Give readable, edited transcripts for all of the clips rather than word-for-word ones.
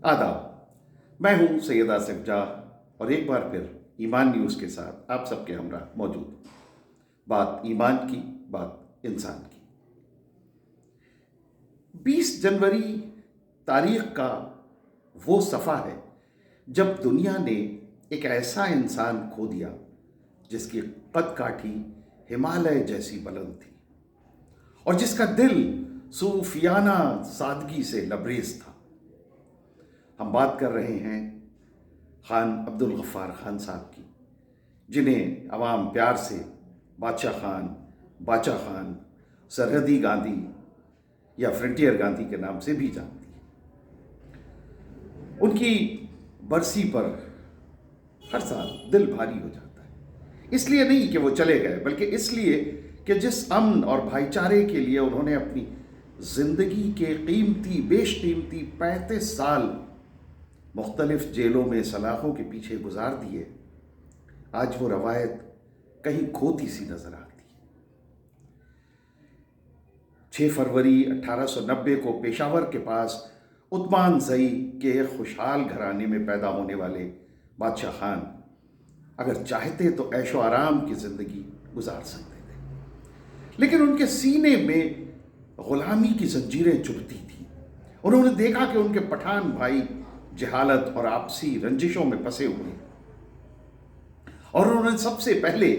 आदाब। मैं हूं सैयद आसिफ जाह और एक बार फिर ईमान न्यूज़ के साथ आप सबके हमरा मौजूद। बात ईमान की, बात इंसान की। 20 जनवरी तारीख का वो सफ़ा है जब दुनिया ने एक ऐसा इंसान खो दिया जिसकी कद काठी हिमालय जैसी बुलंद थी और जिसका दिल सूफियाना सादगी से लबरेज था। हम बात कर रहे हैं खान अब्दुल गफ्फार खान साहब की, जिन्हें अवाम प्यार से बादशाह खान, बाचा खान, सरहदी गांधी या फ्रंटियर गांधी के नाम से भी जानती है। उनकी बरसी पर हर साल दिल भारी हो जाता है, इसलिए नहीं कि वो चले गए, बल्कि इसलिए कि जिस अमन और भाईचारे के लिए उन्होंने अपनी ज़िंदगी के बेशकीमती 35 साल मुख्तलिफ जेलों में सलाखों के पीछे गुजार दिए, आज वो रवायत कहीं खोती सी नजर आती है। 6 फरवरी 1890 को पेशावर के पास उस्मान जई के एक खुशहाल घराने में पैदा होने वाले बादशाह खान अगर चाहते तो ऐशो आराम की ज़िंदगी गुजार सकते थे, लेकिन उनके सीने में गुलामी की जंजीरें चुभती थी। उन्होंने देखा कि उनके पठान भाई जहालत और आपसी रंजिशों में फंसे हुए, और उन्होंने सबसे पहले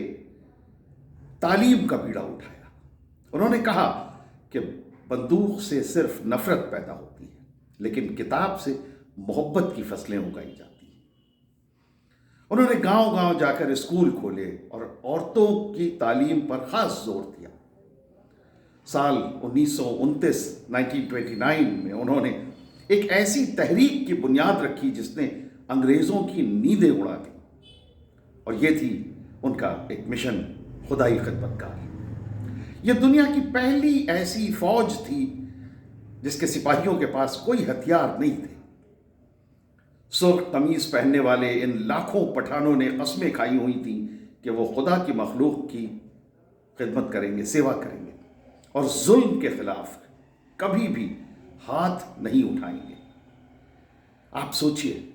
तालीम का बीड़ा उठाया। उन्होंने कहा कि बंदूक से सिर्फ नफरत पैदा होती है, लेकिन किताब से मोहब्बत की फसलें उगाई जाती हैं। उन्होंने गांव-गांव जाकर स्कूल खोले और औरतों की तालीम पर खास जोर दिया। साल 1929 में उन्होंने एक ऐसी तहरीक की बुनियाद रखी जिसने अंग्रेज़ों की नींदें उड़ा दी, और ये थी उनका एक मिशन, खुदाई खिदमतगार। ये दुनिया की पहली ऐसी फौज थी जिसके सिपाहियों के पास कोई हथियार नहीं थे। सुर्ख कमीज पहनने वाले इन लाखों पठानों ने कस्में खाई हुई थी कि वो खुदा की मखलूक की खिदमत करेंगे, सेवा करेंगे और जुल्म के खिलाफ कभी भी हाथ नहीं उठाएंगे। आप सोचिए,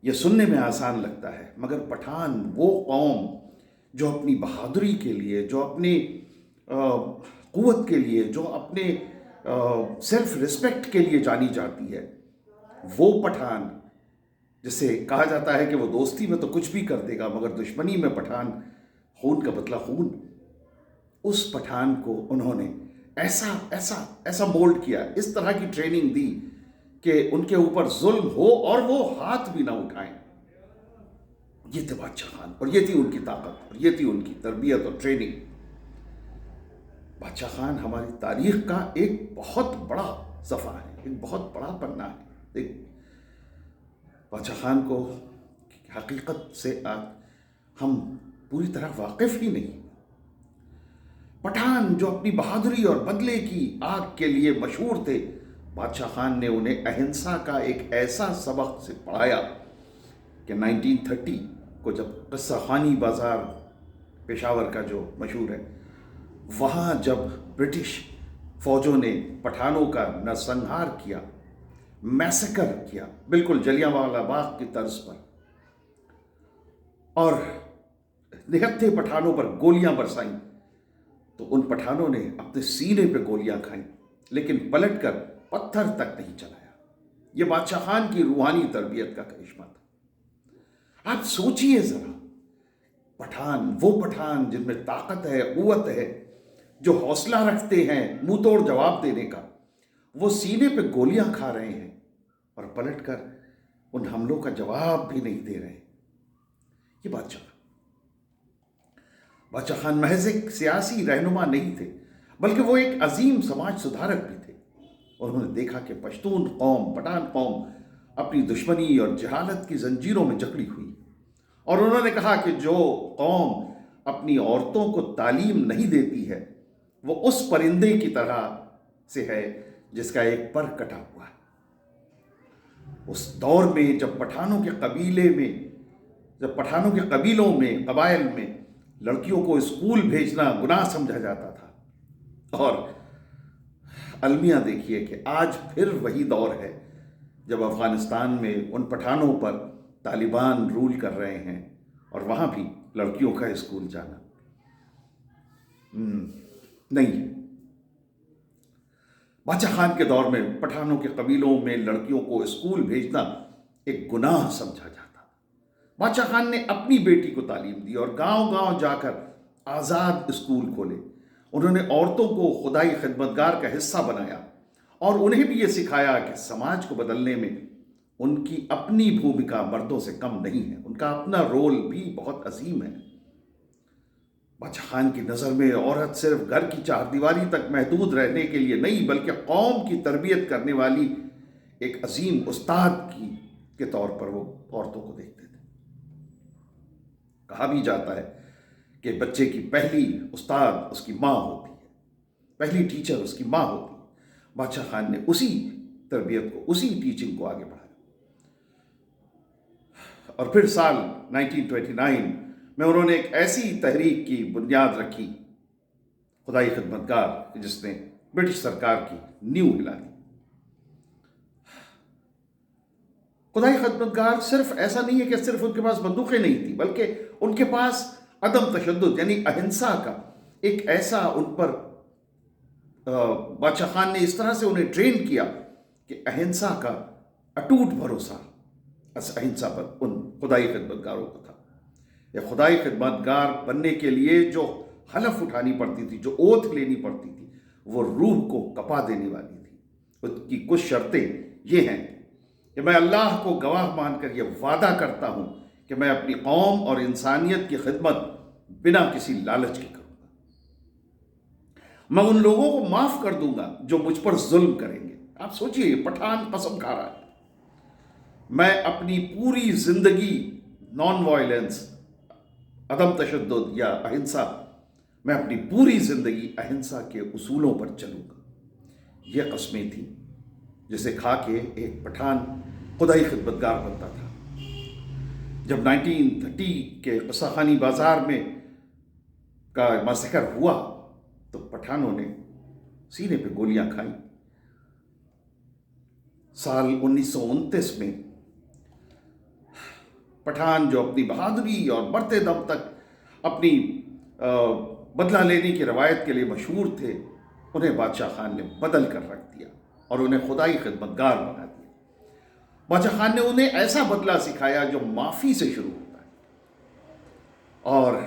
यह सुनने में आसान लगता है, मगर पठान वो कौम जो अपनी बहादुरी के लिए, जो अपनी क़ुव्वत के लिए, जो अपने सेल्फ रिस्पेक्ट के लिए जानी जाती है, वो पठान जिसे कहा जाता है कि वो दोस्ती में तो कुछ भी कर देगा मगर दुश्मनी में पठान, खून का बदला खून, उस पठान को उन्होंने ऐसा मोल्ड किया, इस तरह की ट्रेनिंग दी कि उनके ऊपर जुल्म हो और वो हाथ भी ना उठाएं। ये थे बादशाह खान, और ये थी उनकी ताकत, और ये थी उनकी तरबियत और ट्रेनिंग। बादशाह खान हमारी तारीख का एक बहुत बड़ा सफ़ा है, एक बहुत बड़ा पन्ना है। बादशाह खान को हकीकत से हम पूरी तरह वाकिफ ही नहीं। पठान जो अपनी बहादुरी और बदले की आग के लिए मशहूर थे, बादशाह खान ने उन्हें अहिंसा का एक ऐसा सबक से पढ़ाया कि 1930 को जब क़िस्सा खानी बाज़ार पेशावर का जो मशहूर है, वहाँ जब ब्रिटिश फ़ौजों ने पठानों का नरसंहार किया, मैसेकर किया, बिल्कुल जलियांवाला बाग की तर्ज पर, और निहत्थे पठानों पर गोलियां बरसाईं, तो उन पठानों ने अपने सीने पे गोलियां खाईं, लेकिन पलटकर पत्थर तक नहीं चलाया। यह बादशाह खान की रूहानी तरबियत का करिश्मा था। आप सोचिए जरा, पठान, वो पठान जिनमें ताकत है, क़ुव्वत है, जो हौसला रखते हैं मुंह तोड़ जवाब देने का, वो सीने पे गोलियां खा रहे हैं और पलटकर उन हमलों का जवाब भी नहीं दे रहे। ये बादशाह खान महज एक सियासी रहनुमा नहीं थे, बल्कि वो एक अजीम समाज सुधारक भी थे। उन्होंने देखा कि पश्तून कौम, पठान कौम अपनी दुश्मनी और जहालत की जंजीरों में जकड़ी हुई, और उन्होंने कहा कि जो कौम अपनी औरतों को तालीम नहीं देती है, वो उस परिंदे की तरह से है जिसका एक पर कटा हुआ है। उस दौर में जब पठानों के कबीलों में, कबाइल में लड़कियों को स्कूल भेजना गुनाह समझा जाता था, और अलमिया देखिए कि आज फिर वही दौर है جب افغانستان میں ان پٹھانوں پر طالبان رول کر رہے ہیں اور وہاں بھی لڑکیوں کا اسکول جانا نہیں ہے۔ بادشاہ خان کے دور میں پٹھانوں کے قبیلوں میں لڑکیوں کو اسکول بھیجنا ایک گناہ سمجھا جاتا۔ بادشاہ خان نے اپنی بیٹی کو تعلیم دی اور گاؤں گاؤں جا کر آزاد اسکول کھولے۔ انہوں نے عورتوں کو خدائی خدمتگار کا حصہ بنایا اور انہیں بھی یہ سکھایا کہ سماج کو بدلنے میں ان کی اپنی بھومکا مردوں سے کم نہیں ہے، ان کا اپنا رول بھی بہت عظیم ہے۔ بادشاہ خان کی نظر میں عورت صرف گھر کی چار دیواری تک محدود رہنے کے لیے نہیں بلکہ قوم کی تربیت کرنے والی ایک عظیم استاد کے طور پر وہ عورتوں کو دیکھتے تھے۔ کہا بھی جاتا ہے کہ بچے کی پہلی استاد اس کی ماں ہوتی ہے، پہلی ٹیچر اس کی ماں ہوتی ہے۔ بادشاہ خان نے اسی تربیت کو، اسی ٹیچنگ کو آگے بڑھایا، اور پھر سال 1929 میں انہوں نے ایک ایسی تحریک کی بنیاد رکھی، خدائی خدمتگار، جس نے برٹش سرکار کی نیو ہلا دی۔ خدائی خدمتگار صرف ایسا نہیں ہے کہ صرف ان کے پاس بندوقیں نہیں تھیں، بلکہ ان کے پاس عدم تشدد یعنی اہنسا کا ایک ایسا ان پر بادشاہ خان نے اس طرح سے انہیں ٹرین کیا کہ اہنسا کا اٹوٹ بھروسہ اہنسا پر ان خدائی خدمتگاروں کو تھا۔ یہ خدائی خدمتگار بننے کے لیے جو حلف اٹھانی پڑتی تھی، جو اوتھ لینی پڑتی تھی، وہ روح کو کپا دینے والی تھی۔ اس کی کچھ شرطیں یہ ہیں کہ میں اللہ کو گواہ مان کر یہ وعدہ کرتا ہوں کہ میں اپنی قوم اور انسانیت کی خدمت بنا کسی لالچ کے کروں گا۔ میں ان لوگوں کو معاف کر دوں گا جو مجھ پر ظلم کریں گے۔ آپ سوچئے، پٹھان قسم کھا رہا ہے، میں اپنی پوری زندگی نان وائلنس، عدم تشدد یا اہنسا، میں اپنی پوری زندگی اہنسا کے اصولوں پر چلوں گا۔ یہ قسمیں تھیں جسے کھا کے ایک پٹھان خدائی خدمتگار بنتا تھا۔ جب 1930 کے قصہ خانی بازار میں کا مسکر ہوا تو پٹھانوں نے سینے پہ گولیاں کھائیں۔ سال 1929 میں پٹھان جو اپنی بہادری اور مرتے دم تک اپنی بدلہ لینے کی روایت کے لیے مشہور تھے، انہیں بادشاہ خان نے بدل کر رکھ دیا اور انہیں خدائی خدمتگار بنا دیا۔ بادشاہ خان نے انہیں ایسا بدلہ سکھایا جو معافی سے شروع ہوتا ہے، اور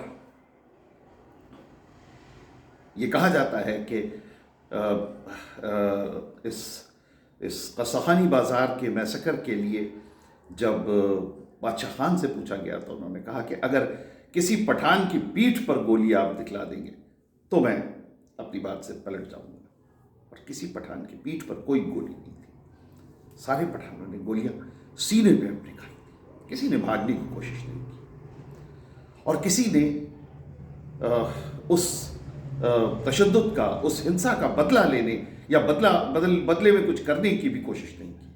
یہ کہا جاتا ہے کہ اس قصہ خانی بازار کے میسکر کے لیے جب بادشاہ خان سے پوچھا گیا تو انہوں نے کہا کہ اگر کسی پٹھان کی پیٹھ پر گولی آپ دکھلا دیں گے تو میں اپنی بات سے پلٹ جاؤں گا، اور کسی پٹھان کی پیٹھ پر کوئی گولی نہیں تھی۔ سارے پٹھانوں نے گولیاں سینے پہ اپنے کھائی تھی، کسی نے بھاگنے کی کوشش نہیں کی، اور کسی نے اس تشدد کا، اس ہنسا کا بدلہ لینے یا بدلے میں کچھ کرنے کی بھی کوشش نہیں کی۔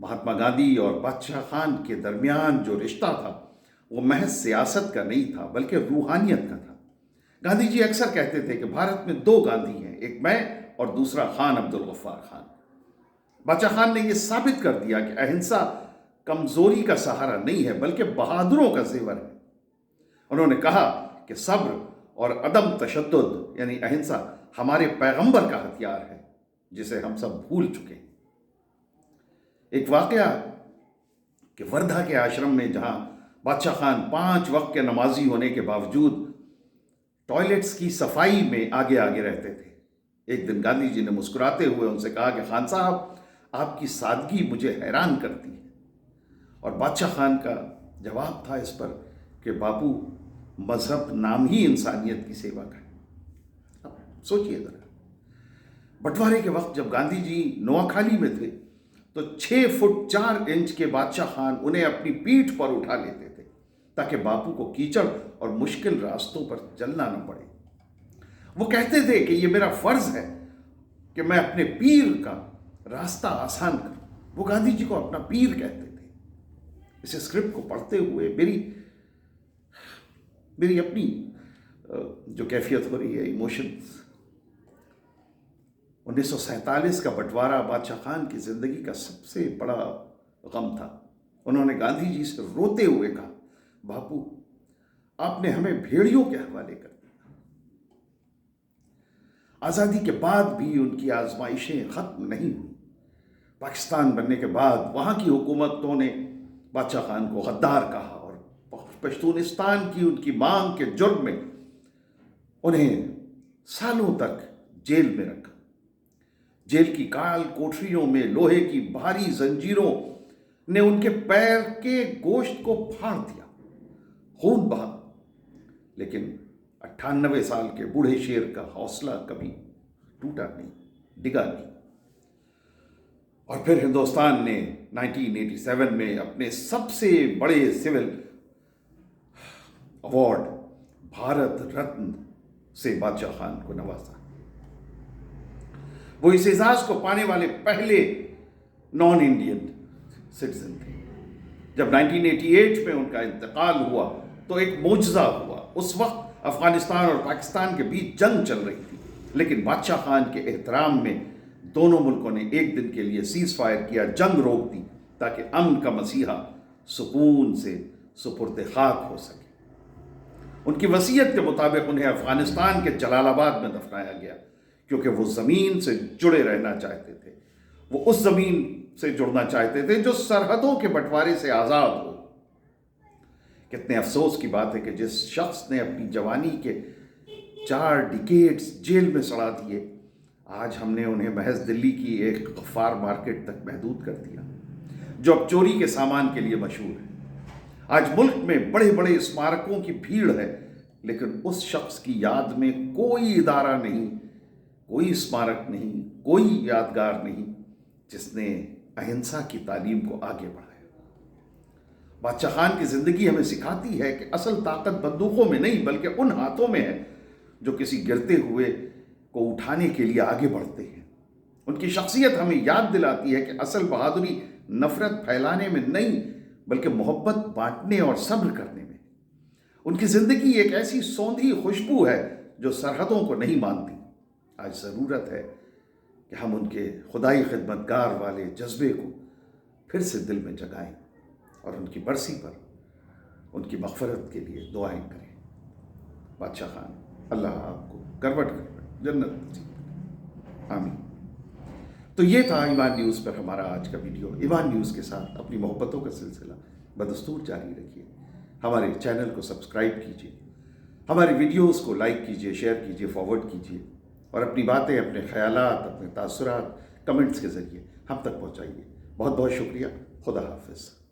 مہاتما گاندھی اور بادشاہ خان کے درمیان جو رشتہ تھا وہ محض سیاست کا نہیں تھا بلکہ روحانیت کا تھا۔ گاندھی جی اکثر کہتے تھے کہ بھارت میں دو گاندھی ہیں، ایک میں اور دوسرا خان عبدالغفار خان۔ بادشاہ خان نے یہ ثابت کر دیا کہ اہنسا کمزوری کا سہارا نہیں ہے بلکہ بہادروں کا زیور ہے۔ انہوں نے کہا کہ صبر اور عدم تشدد یعنی اہنسا ہمارے پیغمبر کا ہتھیار ہے جسے ہم سب بھول چکے ہیں۔ ایک واقعہ کہ وردھا کے آشرم میں جہاں بادشاہ خان 5 وقت کے نمازی ہونے کے باوجود ٹوائلٹس کی صفائی میں آگے آگے رہتے تھے، ایک دن گاندھی جی نے مسکراتے ہوئے ان سے کہا کہ خان صاحب، آپ کی سادگی مجھے حیران کرتی ہے۔ اور بادشاہ خان کا جواب تھا اس پر کہ باپو، مذہب نام ہی انسانیت کی سیوا کا ہے۔ اب سوچئے ذرا، بٹوارے کے وقت جب گاندھی جی نوکھالی میں تھے تو 6 فٹ 4 انچ کے بادشاہ خان انہیں اپنی پیٹھ پر اٹھا لیتے تھے تاکہ باپو کو کیچڑ اور مشکل راستوں پر چلنا نہ پڑے۔ وہ کہتے تھے کہ یہ میرا فرض ہے کہ میں اپنے پیر کا راستہ آسان کروں۔ وہ گاندھی جی کو اپنا پیر کہتے تھے۔ اس اسکرپٹ کو پڑھتے ہوئے میری اپنی جو کیفیت ہو رہی ہے، ایموشنز، 1947 का बंटवारा बादशाह खान की ज़िंदगी का सबसे बड़ा गम था। उन्होंने गांधी जी से रोते हुए कहा, बापू आपने हमें भेड़ियों के हवाले कर दिया। आज़ादी के बाद भी उनकी आजमाइशें ख़त्म नहीं हुई। पाकिस्तान बनने के बाद वहाँ की हुकूमतों ने बादशाह खान को गद्दार कहा और पश्तूनिस्तान की उनकी मांग के जुर्म में उन्हें सालों तक जेल में रखा। जेल की काल कोठरियों में लोहे की भारी जंजीरों ने उनके पैर के गोश्त को फाड़ दिया, खून बहा, लेकिन 98 साल के बूढ़े शेर का हौसला कभी टूटा नहीं, डिगा नहीं। और फिर हिंदुस्तान ने 1987 में अपने सबसे बड़े सिविल अवार्ड भारत रत्न से बादशाह खान को नवाजा। वो इस एजाज को पाने वाले पहले नॉन इंडियन सिटीजन थे। जब 1988 में उनका इंतकाल हुआ तो एक मोजज़ा हुआ। उस वक्त अफगानिस्तान और पाकिस्तान के बीच जंग चल रही थी, लेकिन बादशाह खान के एहतराम में दोनों मुल्कों ने एक दिन के लिए सीज फायर किया, जंग रोक दी, ताकि अमन का मसीहा सुकून से सुपुर्द खाक हो सके। उनकी वसीयत के मुताबिक उन्हें अफगानिस्तान के जलालाबाद में दफनाया गया, क्योंकि वो ज़मीन से जुड़े रहना चाहते थे। वो उस ज़मीन से जुड़ना चाहते थे जो सरहदों के बंटवारे से आज़ाद हो। कितने अफसोस की बात है कि जिस शख्स ने अपनी जवानी के 4 डिकेड्स जेल में सड़ा दिए, आज हमने उन्हें महज दिल्ली की एक गफ्फार मार्केट तक महदूद कर दिया, जो अब चोरी के सामान के लिए मशहूर है। आज मुल्क में बड़े बड़े स्मारकों की भीड़ है, लेकिन उस शख्स की याद में कोई इदारा नहीं, कोई स्मारक नहीं, कोई यादगार नहीं जिसने अहिंसा की तालीम को आगे बढ़ाया। बादशाह खान की ज़िंदगी हमें सिखाती है कि असल ताकत बंदूकों में नहीं, बल्कि उन हाथों में है जो किसी गिरते हुए को उठाने के लिए आगे बढ़ते हैं। उनकी शख्सियत हमें याद दिलाती है कि असल बहादुरी नफरत फैलाने में नहीं, बल्कि मोहब्बत बांटने और सब्र करने में। उनकी ज़िंदगी एक ऐसी सौंधी खुशबू है जो सरहदों को नहीं मानती। आज ज़रूरत है कि हम उनके खुदाई खिदमतगार वाले जज्बे को फिर से दिल में जगाएं और उनकी बरसी पर उनकी मग़फ़िरत के लिए दुआएं करें। बादशाह खान, अल्लाह आपको करवट करवट जन्नत नसीब, आमीन। तो ये था ईमान न्यूज़ पर हमारा आज का वीडियो। ईमान न्यूज़ के साथ अपनी मोहब्बतों का सिलसिला बदस्तूर जारी रखिए। हमारे चैनल को सब्सक्राइब कीजिए, हमारे वीडियोस को लाइक कीजिए, शेयर कीजिए, फॉरवर्ड कीजिए और अपनी बातें, अपने ख़यालात, अपने तासुरात कमेंट्स के ज़रिए हम तक पहुँचाइए। बहुत बहुत शुक्रिया। खुदा हाफ़िज़।